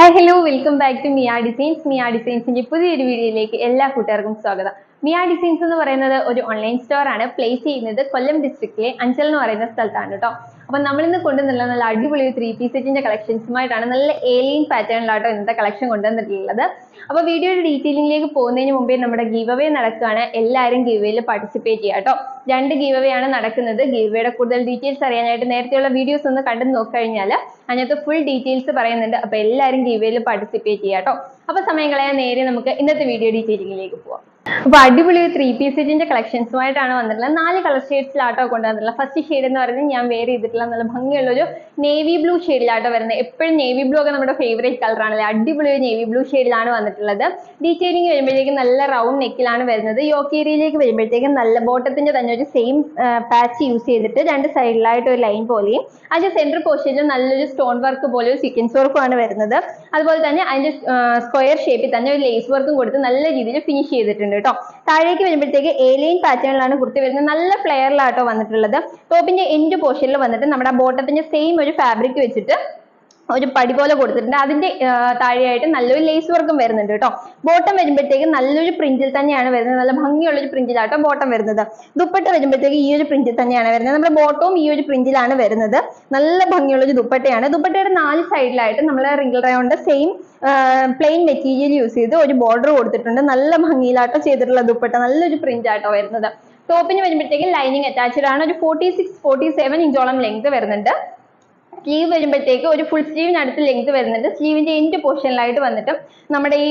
Hi hello welcome back to Miya designs. Miya ഡിസൈൻസിന്റെ പുതിയൊരു വീഡിയോയിലേക്ക് എല്ലാ കൂട്ടുകാർക്കും സ്വാഗതം. മിയ ഡിസൈൻസ് എന്ന് പറയുന്നത് ഒരു ഓൺലൈൻ സ്റ്റോർ ആണ്. പ്ലേസ് ചെയ്യുന്നത് കൊല്ലം ഡിസ്ട്രിക്റ്റിലെ അഞ്ചൽ എന്ന് പറയുന്ന സ്ഥലത്താണ് കേട്ടോ. അപ്പൊ നമ്മളിന്ന് കൊണ്ടുവന്നുള്ള നല്ല അടിപൊളി 3 പീസ് സെറ്റിന്റെ കളക്ഷൻസുമായിട്ടാണ് നല്ല ഏലിയൻ പാറ്റേണിലാട്ടോ ഇന്നത്തെ കളക്ഷൻ കൊണ്ടുവന്നിട്ടുള്ളത്. അപ്പൊ വീഡിയോയുടെ ഡീറ്റെയിലിംഗിലേക്ക് പോകുന്നതിന് മുമ്പേ നമ്മുടെ ഗീവ് അവേ നടക്കുകയാണ്. എല്ലാവരും ഗീവ് അവേയിൽ പാർട്ടിസിപ്പേറ്റ് ചെയ്യുക കേട്ടോ. 2 ഗീവ് അവേ ആണ് നടക്കുന്നത്. ഗീവ് അവേയുടെ കൂടുതൽ ഡീറ്റെയിൽസ് അറിയാനായിട്ട് നേരത്തെയുള്ള വീഡിയോസ് ഒന്ന് കണ്ടു നോക്കിക്കഴിഞ്ഞാൽ അതിനകത്ത് ഫുൾ ഡീറ്റെയിൽസ് പറയുന്നുണ്ട്. അപ്പൊ എല്ലാവരും ഗീവ് അവേയിൽ പാർട്ടിസിപ്പേറ്റ് ചെയ്യുക കേട്ടോ. അപ്പൊ സമയം കളയാൻ നേരെ നമുക്ക് ഇന്നത്തെ വീഡിയോ ഡീറ്റെയിലിംഗിലേക്ക് പോവാം. അപ്പൊ അടിപൊളി 3 പീസ് സെറ്റിന്റെ കളക്ഷൻസുമായിട്ടാണ് വന്നിട്ടുള്ളത്. 4 കളർ ഷെയ്ഡ്സിലാട്ടോ കൊണ്ടുവന്നിട്ടുള്ളത്. ഫസ്റ്റ് ഷെയ്ഡ് എന്ന് പറയുന്നത് ഞാൻ വെയർ ചെയ്തിട്ടുള്ള നല്ല ഭംഗിയുള്ള ഒരു നേവി ബ്ലൂ ഷെയ്ഡിലാട്ടോ വരുന്നത്. എപ്പോഴും നേവി ബ്ലൂ ഒക്കെ നമ്മുടെ ഫേവറേറ്റ് കളർ ആണല്ലേ. അടിപൊളി ഒരു നേവി ബ്ലൂ ഷെയ്ഡിലാണ് വന്നിട്ടുള്ളത്. ഡീറ്റെയിലിംഗ് വരുമ്പോഴേക്കും നല്ല റൗണ്ട് നെക്കിലാണ് വരുന്നത്. യോക്ക് ഏരിയയിലേക്ക് വരുമ്പോഴത്തേക്കും നല്ല ബോട്ടത്തിന്റെ തന്നെ ഒരു സെയിം പാച്ച് യൂസ് ചെയ്തിട്ട് 2 സൈഡിലായിട്ട് ഒരു ലൈൻ പോലെയും അതിന്റെ സെന്റർ പോർഷനിൽ നല്ലൊരു സ്റ്റോൺ വർക്ക് പോലെ ഒരു സീക്വൻസ് വർക്കും ആണ് വരുന്നത്. അതുപോലെ തന്നെ അതിന്റെ സ്ക്വയർ ഷേപ്പിൽ തന്നെ ഒരു ലേസ് വർക്കും കൊടുത്ത് നല്ല രീതിയിൽ ഫിനിഷ് ചെയ്തിട്ടുണ്ട് കേട്ടോ. താഴേക്ക് വരുമ്പോഴത്തേക്ക് ഏലിയൻ പാറ്റേണിലാണ് കുർത്തി വരുന്നത്. നല്ല ഫ്ലെയറിലാട്ടോ വന്നിട്ടുള്ളത്. ടോപ്പിന്റെ എൻഡ് പോർഷനിൽ വന്നിട്ട് നമ്മുടെ ബോട്ടത്തിന്റെ സെയിം ഒരു ഫാബ്രിക് വെച്ചിട്ട് ഒരു പടി പോലെ കൊടുത്തിട്ടുണ്ട്. അതിന്റെ താഴെയായിട്ട് നല്ലൊരു ലേസ് വർക്കും വരുന്നുണ്ട് കേട്ടോ. ബോട്ടം വരുമ്പോഴത്തേക്ക് നല്ലൊരു പ്രിന്റിൽ തന്നെയാണ് വരുന്നത്. നല്ല ഭംഗിയുള്ള ഒരു പ്രിന്റിലാട്ടോ ബോട്ടം വരുന്നത്. ദുപ്പട്ട വരുമ്പോഴത്തേക്ക് ഈ ഒരു പ്രിന്റിൽ തന്നെയാണ് വരുന്നത്. നമ്മുടെ ബോട്ടവും ഈ ഒരു പ്രിന്റിലാണ് വരുന്നത്. നല്ല ഭംഗിയുള്ള ഒരു ദുപ്പട്ടയാണ്. ദുപ്പട്ടയുടെ 4 സൈഡിലായിട്ട് നമ്മൾ റിംഗിൾ റയോണിന്റെ സെയിം പ്ലെയിൻ മെറ്റീരിയൽ യൂസ് ചെയ്ത് ഒരു ബോർഡർ കൊടുത്തിട്ടുണ്ട്. നല്ല ഭംഗിയിലാട്ടോ ചെയ്തിട്ടുള്ള ദുപ്പട്ട. നല്ലൊരു പ്രിന്റ് ആട്ടോ വരുന്നത്. ടോപ്പിന് വരുമ്പോഴത്തേക്കും ലൈനിങ് അറ്റാച്ച്ഡ് ആണ്. ഒരു 46-47 ഇഞ്ചോളം ലെങ്ത് വരുന്നുണ്ട്. സ്ലീവ് വരുമ്പോഴത്തേക്ക് ഒരു ഫുൾ സ്ലീവിനടുത്ത് ലെങ്ത് വരുന്നുണ്ട്. സ്ലീവിന്റെ എൻഡ് പോർഷനിലായിട്ട് വന്നിട്ട് നമ്മുടെ ഈ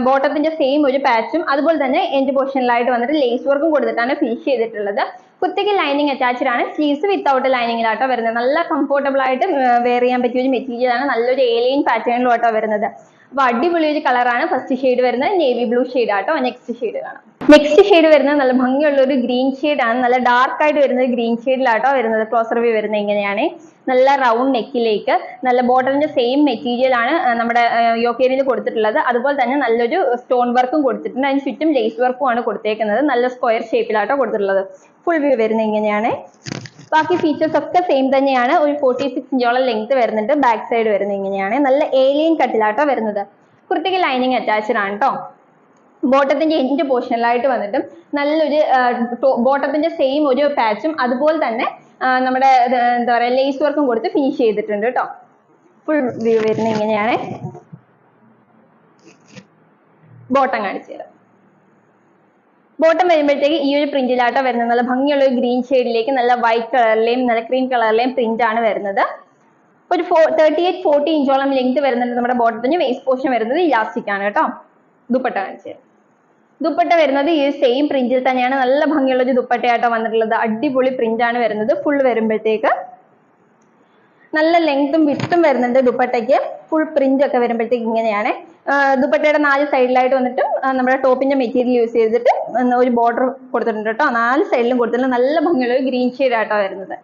ബോട്ടത്തിന്റെ സെയിം ഒരു പാച്ചും അതുപോലെ തന്നെ എൻഡ് പോർഷനിലായിട്ട് വന്നിട്ട് ലേസ് വർക്കും കൊടുത്തിട്ടാണ് ഫിനിഷ് ചെയ്തിട്ടുള്ളത്. കുർത്തിക്ക് ലൈനിങ് അറ്റാച്ച്ഡ് ആണ്. സ്ലീവ്സ് വിത്തൗട്ട് ലൈനിങ്ങിലാട്ടോ വരുന്നത്. നല്ല കംഫർട്ടബിൾ ആയിട്ട് വെയർ ചെയ്യാൻ പറ്റിയ ഒരു മെറ്റീരിയൽ ആണ്. നല്ലൊരു ഏലിയൻ പാറ്റേണിലോട്ടോ വരുന്നത്. അപ്പൊ അടിപൊളി ഒരു കളറാണ്. ഫസ്റ്റ് ഷെയ്ഡ് വരുന്നത് നേവി ബ്ലൂ ഷെയ്ഡ് ആട്ടോ. നെക്സ്റ്റ് ഷെയ്ഡ് കാണാം. നെക്സ്റ്റ് ഷെയ്ഡ് വരുന്നത് നല്ല ഭംഗിയുള്ള ഒരു ഗ്രീൻ ഷെയ്ഡ് ആണ്. നല്ല ഡാർക്ക് ആയിട്ട് വരുന്നത് ഗ്രീൻ ഷെയ്ഡിലാട്ടോ വരുന്നത്. ക്ലോസർ വ്യൂ വരുന്നത് ഇങ്ങനെയാണ്. നല്ല റൗണ്ട് നെക്കിലേക്ക് നല്ല ബോട്ടലിന്റെ സെയിം മെറ്റീരിയൽ ആണ് നമ്മുടെ യോക്ക് ഏരിയയിൽ കൊടുത്തിട്ടുള്ളത്. അതുപോലെ തന്നെ നല്ലൊരു സ്റ്റോൺ വർക്കും കൊടുത്തിട്ടുണ്ട്. അതിന് ചുറ്റും ലേസ് വർക്കും ആണ് കൊടുത്തേക്കുന്നത്. നല്ല സ്ക്വയർ ഷേപ്പിലാട്ടോ കൊടുത്തിട്ടുള്ളത്. ഫുൾ വ്യൂ വരുന്നത് ഇങ്ങനെയാണ്. ബാക്കി ഫീച്ചേഴ്സ് ഒക്കെ സെയിം തന്നെയാണ്. ഒരു 46 ഇഞ്ചോളം ലെങ്ത് വരുന്നുണ്ട്. ബാക്ക് സൈഡ് വരുന്നത് ഇങ്ങനെയാണ്. നല്ല ഏലിയൻ കട്ടിലാട്ടോ വരുന്നത്. കുർത്തിക്ക് ലൈനിങ് അറ്റാച്ച്ഡ് ആണ് കേട്ടോ. ബോട്ടത്തിന്റെ എൻഡ് പോർഷനിലായിട്ട് വന്നിട്ട് നല്ലൊരു ബോട്ടത്തിന്റെ സെയിം ഒരു പാച്ചും അതുപോലെ തന്നെ നമ്മുടെ എന്താ പറയാ ലേസ് വർക്കും കൊടുത്ത് ഫിനിഷ് ചെയ്തിട്ടുണ്ട് കേട്ടോ. ഫുൾ വ്യൂ വരുന്നത് ഇങ്ങനെയാണ്. ബോട്ടം കാണിച്ചു തരാം. ബോട്ടം വരുമ്പോഴത്തേക്ക് ഈ ഒരു പ്രിന്റിലാട്ടോ വരുന്നത്. നല്ല ഭംഗിയുള്ള ഒരു ഗ്രീൻ ഷെയ്ഡിലേക്ക് നല്ല വൈറ്റ് കളറിലെയും നല്ല ക്രീം കളറിലെയും പ്രിന്റ് ആണ് വരുന്നത്. ഒരു 38-40 ഇഞ്ചോളം ലെങ്ത് വരുന്നുണ്ട്. നമ്മുടെ ബോട്ടത്തിന് വേസ്റ്റ് പോർഷൻ വരുന്നത് ഇലാസ്റ്റിക് ആണ് കേട്ടോ. ദുപ്പട്ട കാണിച്ചു തരാം. ദുപ്പട്ട വരുന്നത് ഈ സെയിം പ്രിന്റിൽ തന്നെയാണ്. നല്ല ഭംഗിയുള്ള ഒരു ദുപ്പട്ടയാട്ടോ വന്നിട്ടുള്ളത്. അടിപൊളി പ്രിന്റ് ആണ് വരുന്നത്. ഫുൾ വരുമ്പോഴത്തേക്ക് നല്ല ലെങ്തും വിട്ടും വരുന്നുണ്ട് ദുപ്പട്ടയ്ക്ക്. ഫുൾ പ്രിന്റ് ഒക്കെ വരുമ്പോഴത്തേക്ക് ഇങ്ങനെയാണ്. ദുപ്പട്ടയുടെ 4 സൈഡിലായിട്ട് വന്നിട്ട് നമ്മുടെ ടോപ്പിന്റെ മെറ്റീരിയൽ യൂസ് ചെയ്തിട്ട് ഒരു ബോർഡർ കൊടുത്തിട്ടുണ്ട് കേട്ടോ. 4 സൈഡിലും കൊടുത്തിട്ടുണ്ട്. നല്ല ഭംഗിയുള്ള ഒരു ഗ്രീൻ ഷെയ്ഡ് ആട്ടോ വരുന്നത്.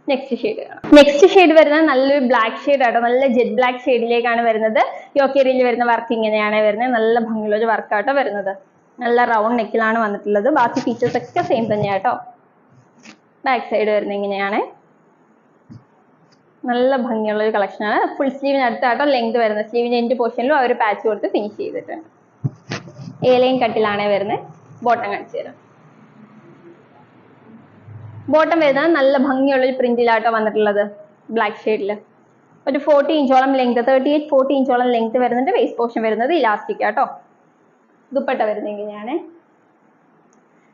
നെക്സ്റ്റ് ഷെയ്ഡ് കാണാം. നെക്സ്റ്റ് ഷെയ്ഡ് വരുന്നത് നല്ലൊരു ബ്ലാക്ക് ഷെയ്ഡ് ആട്ടോ. നല്ല ജെറ്റ് ബ്ലാക്ക് ഷെയ്ഡിലേക്കാണ് വരുന്നത്. യോക്ക് ഏരിയയിൽ വരുന്ന വർക്ക് ഇങ്ങനെയാണ് വരുന്നത്. നല്ല ഭംഗിയുള്ള ഒരു വർക്കാട്ടോ വരുന്നത്. നല്ല റൗണ്ട് നെക്കിലാണ് വന്നിട്ടുള്ളത്. ബാക്കി ഫീച്ചേഴ്സ് ഒക്കെ സെയിം തന്നെയാട്ടോ. ബാക്ക് സൈഡ് വരുന്നത് ഇങ്ങനെയാണ്. നല്ല ഭംഗിയുള്ള ഒരു കളക്ഷൻ ആണ്. ഫുൾ സ്ലീവിനടുത്താട്ടോ ലെങ്ത് വരുന്നത്. സ്ലീവിന്റെ എൻഡ് പോർഷനിലും ആ ഒരു പാച്ച് കൊടുത്ത് ഫിനിഷ് ചെയ്തിട്ടുണ്ട്. ഏലൈൻ കട്ടിലാണ് വരുന്നത്. ബോട്ടം കാണിച്ചു തരാം. ബോട്ടം വരുന്നത് നല്ല ഭംഗിയുള്ള ഒരു പ്രിന്റിലാട്ടോ വന്നിട്ടുള്ളത്. ബ്ലാക്ക് ഷെയ്ഡിൽ ഒരു 40 ഇഞ്ചോളം ലെങ്ത് 38-40 ഇഞ്ചോളം ലെങ്ത് വരുന്നുണ്ട്. വേസ്റ്റ് പോർഷൻ വരുന്നത് ഇലാസ്റ്റിക് ആട്ടോ. ദുപ്പട്ട വരുന്നത് ഇങ്ങനെയാണ്.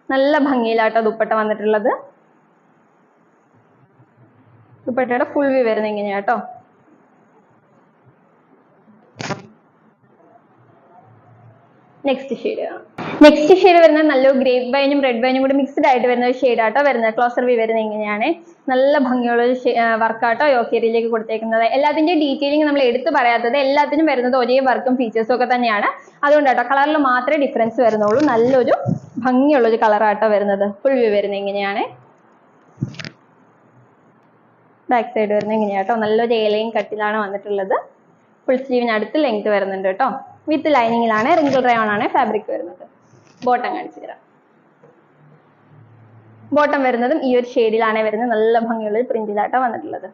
നല്ല ഭംഗിയിലാട്ടോ ദുപ്പട്ട വന്നിട്ടുള്ളത്. ദുപ്പട്ടയുടെ ഫുൾ വ്യൂ വരുന്നത് ഇങ്ങനെയാട്ടോ. നെക്സ്റ്റ് ഷെയ്ഡ് കാണാം. നെക്സ്റ്റ് ഷെയ്ഡ് വരുന്നത് നല്ലൊരു ഗ്രേപ്പ് വൈനും റെഡ് വൈനും കൂടി മിക്സ്ഡ് ആയിട്ട് വരുന്ന ഒരു ഷെയ്ഡ് ആട്ടോ വരുന്നത്. ക്ലോസർ വ്യൂ വരുന്നത് ഇങ്ങനെയാണ്. നല്ല ഭംഗിയുള്ള ഒരു വർക്കാട്ടോ യോക്ക് ഏരിയയിലേക്ക് കൊടുത്തേക്കുന്നത്. എല്ലാത്തിന്റെയും ഡീറ്റെയിലിംഗ് നമ്മൾ എടുത്തു പറയാത്തത്. എല്ലാത്തിനും വരുന്നത് ഒരേ വർക്കും ഫീച്ചേഴ്സും ഒക്കെ തന്നെയാണ്. അതുകൊണ്ടാട്ടോ കളറിൽ മാത്രമേ ഡിഫറൻസ് വരുന്നുള്ളൂ. നല്ലൊരു ഭംഗിയുള്ള ഒരു കളറാട്ടോ വരുന്നത്. ഫുൾ വ്യൂ വരുന്നത് ഇങ്ങനെയാണ്. ബാക്ക് സൈഡ് വരുന്നത് ഇങ്ങനെയാട്ടോ. നല്ലൊരു ഏലൈൻ കട്ടിലാണ് വന്നിട്ടുള്ളത്. ഫുൾ സ്ലീവിനടുത്ത് ലെങ്ത് വരുന്നുണ്ട് കേട്ടോ. വിത്ത് ലൈനിങ്ങിലാണ്. റിംഗിൾ റയോൺ ആണ് ഫാബ്രിക് വരുന്നത്. ബോട്ടം കാണിച്ചു തരാം. ബോട്ടം വരുന്നതും ഈ ഒരു ഷെയ്ഡിലാണ് വരുന്നത്. നല്ല ഭംഗിയുള്ള പ്രിന്റിലാട്ടോ വന്നിട്ടുള്ളത്.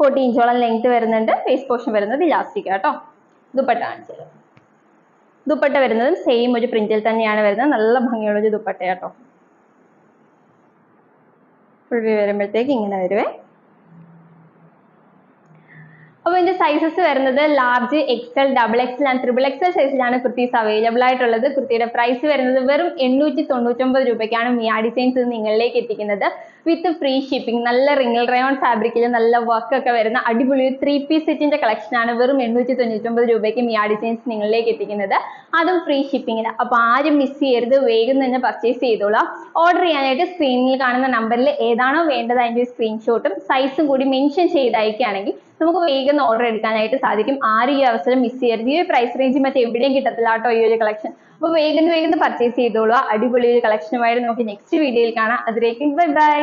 40 ഇഞ്ചോളം ലെങ്ത് വരുന്നുണ്ട്. വേസ്റ്റ് പോർഷൻ വരുന്നത് ഇലാസ്റ്റിക് ആട്ടോ. ദുപ്പട്ട കാണിച്ചു തരാം. ദുപ്പട്ട വരുന്നതും സെയിം ഒരു പ്രിന്റിൽ തന്നെയാണ് വരുന്നത്. നല്ല ഭംഗിയുള്ള ഒരു ദുപ്പട്ട കേട്ടോ. ഫുൾ വ്യൂ വരുമ്പോഴത്തേക്ക് ഇങ്ങനെ വരുവേ. അപ്പോൾ ഇതിന്റെ സൈസസ് വരുന്നത് large, XL, XXL and XXL സൈസിലാണ് കുർത്തീസ് അവൈലബിൾ ആയിട്ടുള്ളത്. കുർത്തിയുടെ പ്രൈസ് വരുന്നത് വെറും 899 രൂപയ്ക്കാണ് മിയ ഡിസൈൻസ് നിങ്ങളിലേക്ക് എത്തിക്കുന്നത്. വിത്ത് ഫ്രീ ഷിപ്പിംഗ്. നല്ല റിംഗിൾ റയോൺ ഫാബ്രിക്കിൽ നല്ല വർക്ക് ഒക്കെ വരുന്ന അടിപൊളി 3-piece സെറ്റിന്റെ കളക്ഷൻ ആണ് വെറും 899 രൂപയ്ക്ക് മിയ ഡിസൈൻസ് നിങ്ങളിലേക്ക് എത്തിക്കുന്നത്. അതും ഫ്രീ ഷിപ്പിംഗിന്. അപ്പൊ ആരും മിസ് ചെയ്യരുത്, വേഗം തന്നെ പർച്ചേസ് ചെയ്തോളാം. ഓർഡർ ചെയ്യാനായിട്ട് സ്ക്രീനിൽ കാണുന്ന നമ്പറിൽ ഏതാണോ വേണ്ടത് അതിന്റെ സ്ക്രീൻഷോട്ടും സൈസും കൂടി മെൻഷൻ ചെയ്ത് അയക്കുകയാണെങ്കിൽ നമുക്ക് വേഗം ഓർഡർ എടുക്കാനായിട്ട് സാധിക്കും. ആരും ഈ അവസരം മിസ് ചെയ്യരുത്. ഈ ഒരു പ്രൈസ് റേഞ്ച് മറ്റെവിടെയും കിട്ടത്തില്ല കേട്ടോ ഈ ഒരു കളക്ഷൻ. അപ്പോൾ വേഗം പർച്ചേസ് ചെയ്തോളൂ. അടിപൊളി ഒരു കളക്ഷനുമായിട്ട് നമുക്ക് നെക്സ്റ്റ് വീഡിയോയിൽ കാണാം. അതിലേക്ക് ബൈ ബൈ.